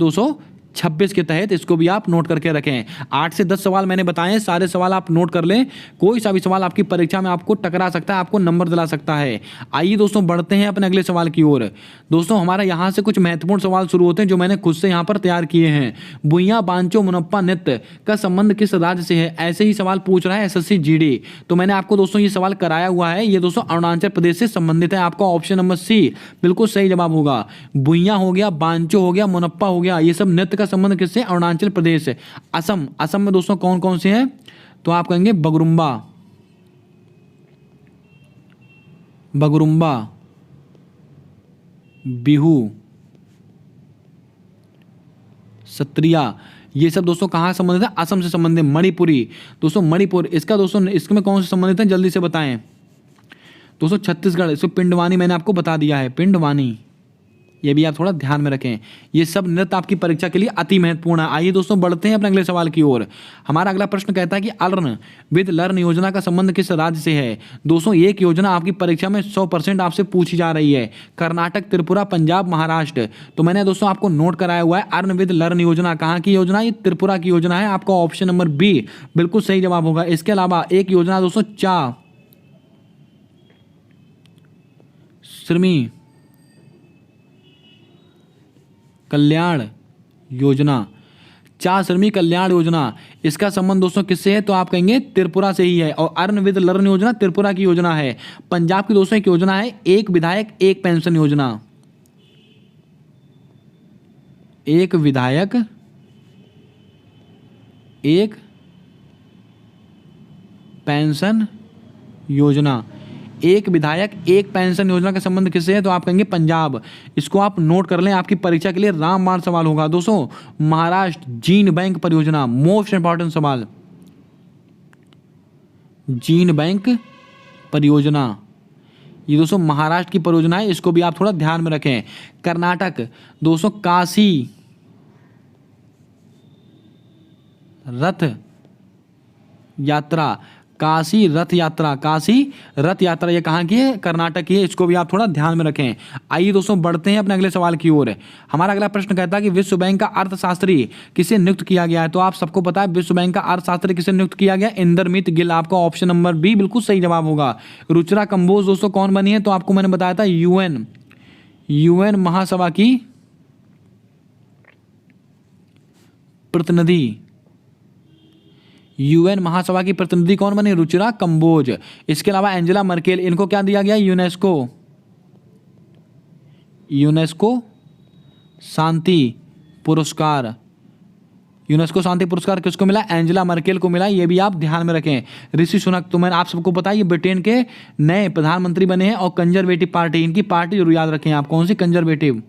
26 के तहत इसको भी आप नोट करके रखें। 8 से 10 सवाल मैंने बताए हैं, सारे सवाल आप नोट कर लें। कोई सा भी सवाल आपकी परीक्षा में आपको टकरा सकता है, आपको नंबर दिला सकता है। आइए दोस्तों बढ़ते हैं अपने अगले सवाल की ओर। दोस्तों हमारा यहाँ से कुछ महत्वपूर्ण सवाल शुरू होते हैं जो मैंने खुद से यहाँ पर तैयार किए हैं। भुइयां बांचो मुनप्पा नृत्य का संबंध किस राज्य से है? ऐसे ही सवाल पूछ रहा है एसएससी जीडी। तो मैंने आपको दोस्तों ये सवाल कराया हुआ है। ये दोस्तों अरुणाचल प्रदेश से संबंधित है। आपका ऑप्शन नंबर सी बिल्कुल सही जवाब होगा। भुइयां हो गया, बांचो हो गया, मुनप्पा हो गया, ये सब नृत्य का संबंध किससे? अरुणाचल प्रदेश से। असम, असम में दोस्तों कौन कौन से हैं? तो आप कहेंगे बगरुम्बा, बगरुम्बा, बिहू, सत्रिया, ये सब दोस्तों कहाँ संबंधित है? असम से संबंधित। मणिपुरी, दोस्तों मणिपुर, इसका दोस्तों इसमें कौन से संबंधित है? जल्दी से बताएं दोस्तों। छत्तीसगढ़, इसको पिंडवानी मैंने आपको बता दिया है, पिंडवानी, ये भी आप थोड़ा ध्यान में रखें। ये सब नृत्य आपकी परीक्षा के लिए अति महत्वपूर्ण है। आइए दोस्तों बढ़ते हैं अपने अगले सवाल की ओर। हमारा अगला प्रश्न कहता है कि अर्न विद लर्न योजना का संबंध किस राज्य से है? दोस्तों एक योजना आपकी परीक्षा में 100% आपसे पूछी जा रही है। कर्नाटक, त्रिपुरा, पंजाब, महाराष्ट्र। तो मैंने दोस्तों आपको नोट कराया हुआ है अर्न विद लर्न योजना। कहाँ की योजना? ये त्रिपुरा की योजना है। आपका ऑप्शन नंबर बी बिल्कुल सही जवाब होगा। इसके अलावा एक योजना दोस्तों श्रमी कल्याण योजना, चा श्रमिक कल्याण योजना, इसका संबंध दोस्तों किससे है? तो आप कहेंगे त्रिपुरा से ही है। और अर्न विद लर्न योजना त्रिपुरा की योजना है। पंजाब की दोस्तों एक योजना है एक विधायक एक पेंशन योजना, एक विधायक एक पेंशन योजना, एक विधायक एक पेंशन योजना का संबंध किससे है? तो आप कहेंगे पंजाब। इसको आप नोट कर लें, आपकी परीक्षा के लिए रामबाण सवाल होगा दोस्तों। महाराष्ट्र जीन बैंक परियोजना, मोस्ट इंपॉर्टेंट सवाल, जीन बैंक परियोजना, ये दोस्तों महाराष्ट्र की परियोजना है, इसको भी आप थोड़ा ध्यान में रखें। कर्नाटक दोस्तों काशी रथ यात्रा, काशी रथ यात्रा, काशी रथ यात्रा, ये कहाँ की है? कर्नाटक की है। इसको भी आप थोड़ा ध्यान में रखें। आइए दोस्तों बढ़ते हैं अपने अगले सवाल की ओर। हमारा अगला प्रश्न कहता है कि विश्व बैंक का अर्थशास्त्री किसे नियुक्त किया गया है? तो आप सबको पता है विश्व बैंक का अर्थशास्त्री किसे नियुक्त किया गया? इंदरमीत गिल। आपका ऑप्शन नंबर बी बिल्कुल सही जवाब होगा। रुचिरा कंबोज दोस्तों कौन बनी है? तो आपको मैंने बताया था यूएन महासभा की प्रतिनिधि, यूएन महासभा की प्रतिनिधि कौन बनी? रुचिरा कंबोज। इसके अलावा एंजेला मर्केल, इनको क्या दिया गया? यूनेस्को शांति पुरस्कार। यूनेस्को शांति पुरस्कार किसको मिला? एंजेला मर्केल को मिला। ये भी आप ध्यान में रखें। ऋषि सुनक, तो मैंने आप सबको पता है ये ब्रिटेन के नए प्रधानमंत्री बने हैं। और कंजर्वेटिव पार्टी, इनकी पार्टी जरूर याद रखें आप, कौन सी? कंजर्वेटिव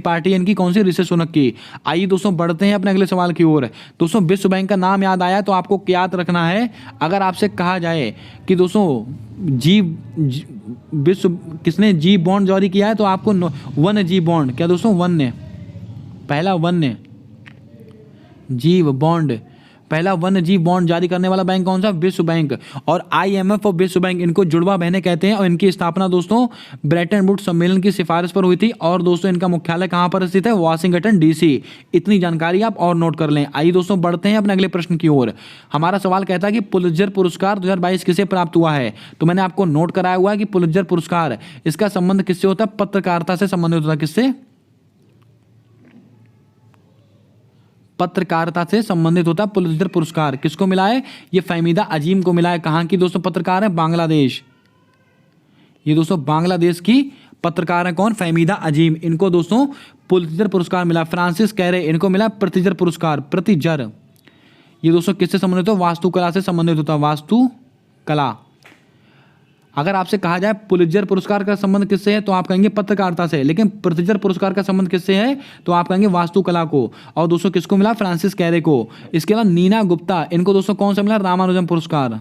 पार्टी इनकी कौन सी? ऋषि सुनक की। आइए दोस्तों बढ़ते हैं अपने अगले सवाल की ओर। दोस्तों विश्व बैंक का नाम याद आया तो आपको क्या याद रखना है? अगर आपसे कहा जाए कि दोस्तों विश्व किसने जी बॉन्ड जारी किया है? तो आपको वन जी बॉन्ड, क्या दोस्तों? वन, पहला वन जीव बॉन्ड, पहला वन जी बॉन्ड जारी करने वाला बैंक कौन सा? विश्व बैंक। और आईएमएफ और विश्व बैंक इनको जुड़वा बहनें कहते हैं। और इनकी स्थापना दोस्तों ब्रेटन वुड्स सम्मेलन की सिफारिश पर हुई थी। और दोस्तों इनका मुख्यालय कहां पर स्थित है? Washington DC. इतनी जानकारी आप और नोट कर लें। आइए दोस्तों बढ़ते हैं अपने अगले प्रश्न की ओर। हमारा सवाल कहता है कि पुलित्जर पुरस्कार 2022 किसे प्राप्त हुआ है? तो मैंने आपको नोट कराया हुआ है कि पुलित्जर पुरस्कार, इसका संबंध किससे होता है? पत्रकारिता से संबंधित होता है। किससे? पत्रकारिता से संबंधित होता है पुलित्जर पुरस्कार। किसको मिला है? ये फहमीदा अजीम को मिला है। कहाँ की दोस्तों पत्रकार है? बांग्लादेश। ये दोस्तों बांग्लादेश की पत्रकार है। कौन? फहमीदा अजीम। इनको दोस्तों पुलित्जर पुरस्कार मिला। फ्रांसिस कैरे, इनको मिला प्रतिजर पुरस्कार। प्रतिजर ये दोस्तों किससे संबंधित हो? वास्तुकला से संबंधित होता है। वास्तुकला। अगर आपसे कहा जाए पुलित्जर पुरस्कार का संबंध किससे है? तो आप कहेंगे पत्रकारिता से। लेकिन प्रतिजर पुरस्कार का संबंध किससे है? तो आप कहेंगे वास्तुकला को। और दोस्तों किसको मिला? फ्रांसिस कैरे को। इसके अलावा नीना गुप्ता, इनको दोस्तों कौन सा मिला? रामानुजम पुरस्कार।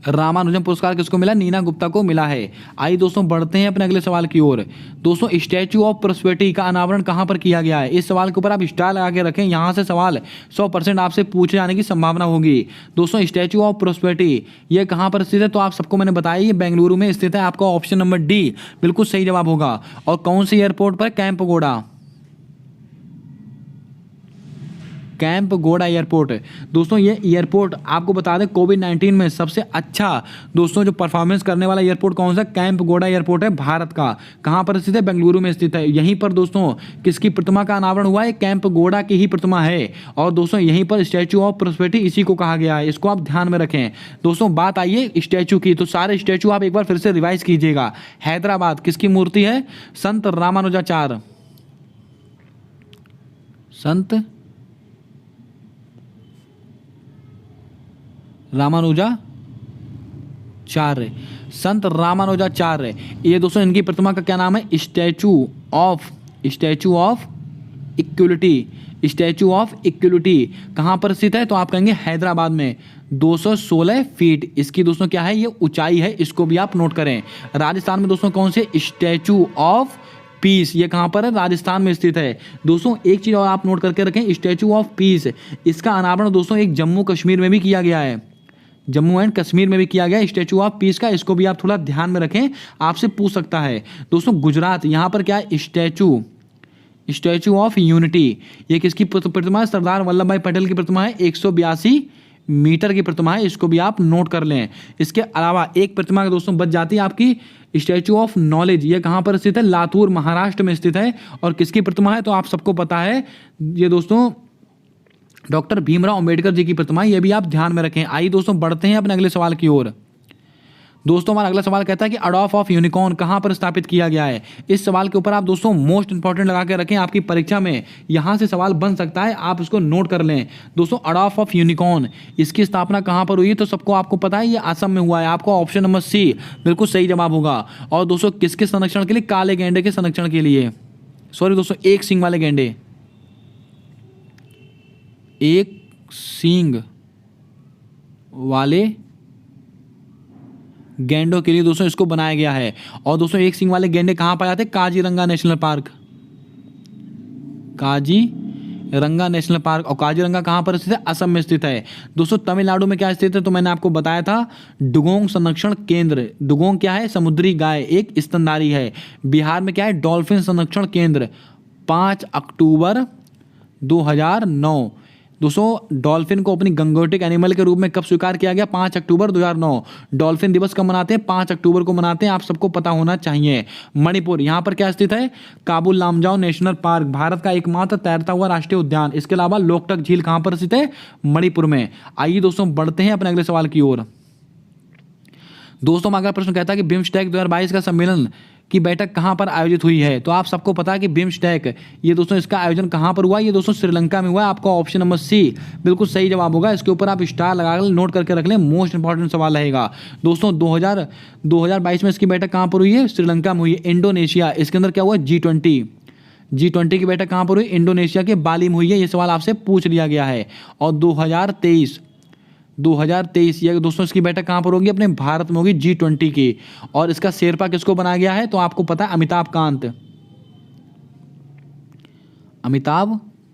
रामानुजन पुरस्कार किसको मिला? नीना गुप्ता को मिला है। आइए दोस्तों बढ़ते हैं अपने अगले सवाल की ओर। दोस्तों स्टैचू ऑफ प्रोस्पेरिटी का अनावरण कहां पर किया गया है? इस सवाल के ऊपर आप स्टार लगा के रखें, यहां से सवाल 100% आपसे पूछे जाने की संभावना होगी। दोस्तों स्टैचू ऑफ प्रोस्पेरिटी ये कहां पर स्थित है? तो आप सबको मैंने बताया ये बेंगलुरु में स्थित है। आपका ऑप्शन नंबर डी बिल्कुल सही जवाब होगा। और कौन सी एयरपोर्ट पर? कैंपगोड़ा, कैंपगोड़ा एयरपोर्ट। दोस्तों ये एयरपोर्ट आपको बता दें कोविड-19 में सबसे अच्छा दोस्तों जो परफॉर्मेंस करने वाला एयरपोर्ट कौन सा? कैंपगोड़ा एयरपोर्ट है भारत का। कहां पर स्थित है? बेंगलुरु में स्थित है। यहीं पर दोस्तों किसकी प्रतिमा का अनावरण हुआ है? कैंपगोड़ा की ही प्रतिमा है। और दोस्तों यहीं पर स्टैचू ऑफ प्रोस्पेरिटी इसी को कहा गया है, इसको आप ध्यान में रखें। दोस्तों बात आइए स्टैचू की, तो सारे स्टैचू आप एक बार फिर से रिवाइज कीजिएगा। हैदराबाद किसकी मूर्ति है? संत रामानुजाचार्य, संत रामानुजाचार्य, संत रामानुजाचार्य। ये दोस्तों इनकी प्रतिमा का क्या नाम है? Statue of equality, statue of equality कहाँ पर स्थित है? तो आप कहेंगे हैदराबाद में। 216 फीट इसकी दोस्तों क्या है? ये ऊंचाई है, इसको भी आप नोट करें। राजस्थान में दोस्तों कौन से? स्टैचू ऑफ पीस, ये कहाँ पर है? राजस्थान में स्थित है। दोस्तों एक चीज़ और आप नोट करके रखें, स्टैचू ऑफ पीस इसका अनावरण दोस्तों एक जम्मू कश्मीर में भी किया गया है, जम्मू एंड कश्मीर में भी किया गया स्टैचू ऑफ पीस का, इसको भी आप थोड़ा ध्यान में रखें, आपसे पूछ सकता है। दोस्तों गुजरात, यहाँ पर क्या है? स्टैचू ऑफ यूनिटी, ये किसकी प्रतिमा है? सरदार वल्लभ भाई पटेल की प्रतिमा है। 182 मीटर की प्रतिमा है, इसको भी आप नोट कर लें। इसके अलावा एक प्रतिमा दोस्तों बच जाती है आपकी, स्टैचू ऑफ नॉलेज, ये कहाँ पर स्थित है? लातूर महाराष्ट्र में स्थित है। और किसकी प्रतिमा है? तो आप सबको पता है ये दोस्तों डॉक्टर भीमराव अंबेडकर जी की प्रतिमा, ये भी आप ध्यान में रखें। आइए दोस्तों बढ़ते हैं अपने अगले सवाल की ओर। दोस्तों हमारा अगला सवाल कहता है कि अडोल्फ ऑफ यूनिकॉर्न कहां पर स्थापित किया गया है? इस सवाल के ऊपर आप दोस्तों मोस्ट इंपॉर्टेंट लगा के रखें, आपकी परीक्षा में यहां से सवाल बन सकता है, आप इसको नोट कर लें। दोस्तों अडोल्फ ऑफ यूनिकॉर्न इसकी स्थापना कहां पर हुई है? तो सबको आपको पता है ये असम में हुआ है। आपको ऑप्शन नंबर सी बिल्कुल सही जवाब होगा। और दोस्तों किसके संरक्षण के लिए? काले गेंडे के संरक्षण के लिए, सॉरी दोस्तों एक सींग वाले गेंडे, एक सींग वाले गेंडों के लिए दोस्तों इसको बनाया गया है। और दोस्तों एक सींग वाले गेंडे कहां पाए जाते हैं? Kaziranga national park, Kaziranga national park. और काजीरंगा कहां पर स्थित है? असम में स्थित है। दोस्तों तमिलनाडु में क्या स्थित है? तो मैंने आपको बताया था डुगोंग संरक्षण केंद्र। डुगोंग क्या है? समुद्री गाय, एक स्तनधारी है। बिहार में क्या है? डॉल्फिन संरक्षण केंद्र। 5 अक्टूबर 2009 दोस्तों डॉल्फिन को अपनी गंगोटिक एनिमल के रूप में कब स्वीकार किया गया? 5 अक्टूबर 2009। डॉल्फिन दिवस कब मनाते हैं? 5 अक्टूबर को मनाते हैं, आप सबको पता होना चाहिए। मणिपुर यहाँ पर क्या स्थित है? काबुल लामजाओ नेशनल पार्क, भारत का एकमात्र तैरता हुआ राष्ट्रीय उद्यान। इसके अलावा लोकटक झील कहाँ पर स्थित है? मणिपुर में। आइए दोस्तों बढ़ते हैं अपने अगले सवाल की ओर। दोस्तों अगला प्रश्न कहता है कि बिम्स्टेक 2022 का सम्मेलन की बैठक कहां पर आयोजित हुई है? तो आप सबको पता है कि बिम्स्टेक ये दोस्तों इसका आयोजन कहां पर हुआ? ये दोस्तों श्रीलंका में हुआ है। आपका ऑप्शन नंबर सी बिल्कुल सही जवाब होगा। इसके ऊपर आप स्टार लगा कर नोट करके रख लें, मोस्ट इंपॉर्टेंट सवाल रहेगा। दोस्तों 2022 में इसकी बैठक कहां पर हुई है? श्रीलंका में हुई है। इंडोनेशिया, इसके अंदर क्या हुआ? G20 की बैठक कहां पर हुई? इंडोनेशिया के बाली में हुई है। ये सवाल आपसे पूछ लिया गया है। और 2023 ये दोस्तों इसकी बैठक कहां पर होगी? अपने भारत में होगी, G20 की। और इसका शेरपा किसको बनाया गया है? तो आपको पता है अमिताभ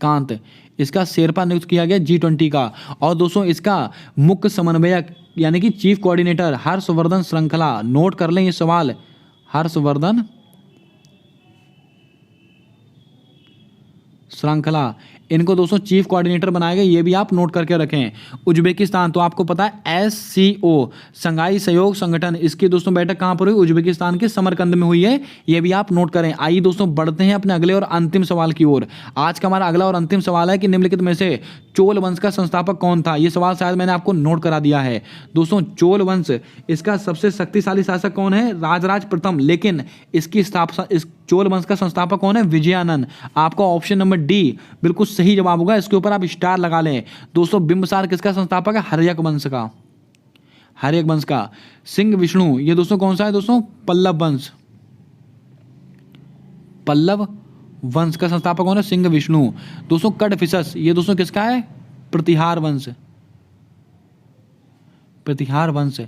कांत इसका शेरपा नियुक्त किया गया G20 का। और दोस्तों इसका मुख्य समन्वयक यानी कि चीफ कोऑर्डिनेटर हर्षवर्धन श्रृंखला, नोट कर लें ये सवाल, हर्षवर्धन श्रृंखला, इनको दोस्तों चीफ कोऑर्डिनेटर बनाए गए, ये भी आप नोट करके रखें। उज्बेकिस्तान, तो आपको पता है SCO संघाई सहयोग संगठन, इसकी दोस्तों बैठक कहां पर हुई? उज्बेकिस्तान के समरकंद में हुई है, ये भी आप नोट करें। आइए दोस्तों बढ़ते हैं अपने अगले और अंतिम सवाल की ओर। आज का हमारा अगला और अंतिम सवाल है कि निम्नलिखित में से चोल वंश का संस्थापक कौन था? ये सवाल शायद मैंने आपको नोट करा दिया है। दोस्तों चोल वंश इसका सबसे शक्तिशाली शासक कौन है? राजराज प्रथम। लेकिन इसकी स्थापना, इस चोल वंश का संस्थापक कौन है? विजयानंद। आपका ऑप्शन नंबर डी बिल्कुल सही जवाब होगा। इसके ऊपर आप स्टार लगा लें। दोस्तों बिंबिसार किसका संस्थापक है? हर्यक वंश का। सिंह विष्णु ये दोस्तों कौन सा है? दोस्तों पल्लव वंश का संस्थापक कौन है? सिंह विष्णु। दोस्तों कडफिसस ये दोस्तों किसका है? प्रतिहार वंश।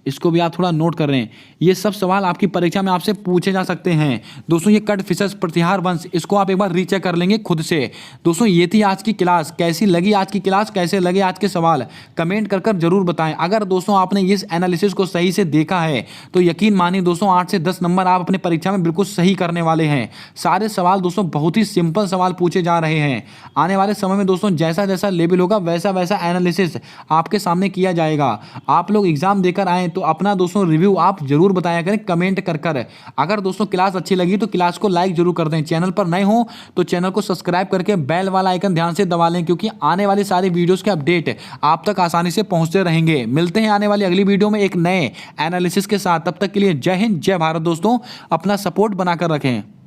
इसको भी आप थोड़ा नोट कर रहे हैं। ये सब सवाल आपकी परीक्षा में आपसे पूछे जा सकते हैं। दोस्तों ये कट फिशर्स प्रतिहार वंश, इसको आप एक बार रीचेक कर लेंगे खुद से। दोस्तों ये थी आज की क्लास। कैसी लगी आज की क्लास, कैसे लगे आज के सवाल, कमेंट कर जरूर बताएं। अगर दोस्तों आपने इस एनालिसिस को सही से देखा है तो यकीन मानिए दोस्तों 8 से 10 नंबर आप अपनी परीक्षा में बिल्कुल सही करने वाले हैं। सारे सवाल दोस्तों बहुत ही सिंपल सवाल पूछे जा रहे हैं। आने वाले समय में दोस्तों जैसा जैसा लेवल होगा वैसा वैसा एनालिसिस आपके सामने किया जाएगा। आप लोग एग्जाम देकर आए तो अपना दोस्तों रिव्यू आप जरूर बताया करें कमेंट कर। अगर दोस्तों क्लास अच्छी लगी तो क्लास को लाइक जरूर कर दें। चैनल पर नए हो तो चैनल को सब्सक्राइब करके बेल वाला आइकन ध्यान से दबा लें, क्योंकि आने वाली सारी वीडियोस के अपडेट आप तक आसानी से पहुंचते रहेंगे। मिलते हैं आने वाली अगली वीडियो में एक नए एनालिसिस के साथ। तब तक के लिए जय हिंद, जय भारत। दोस्तों अपना सपोर्ट बनाकर रखें।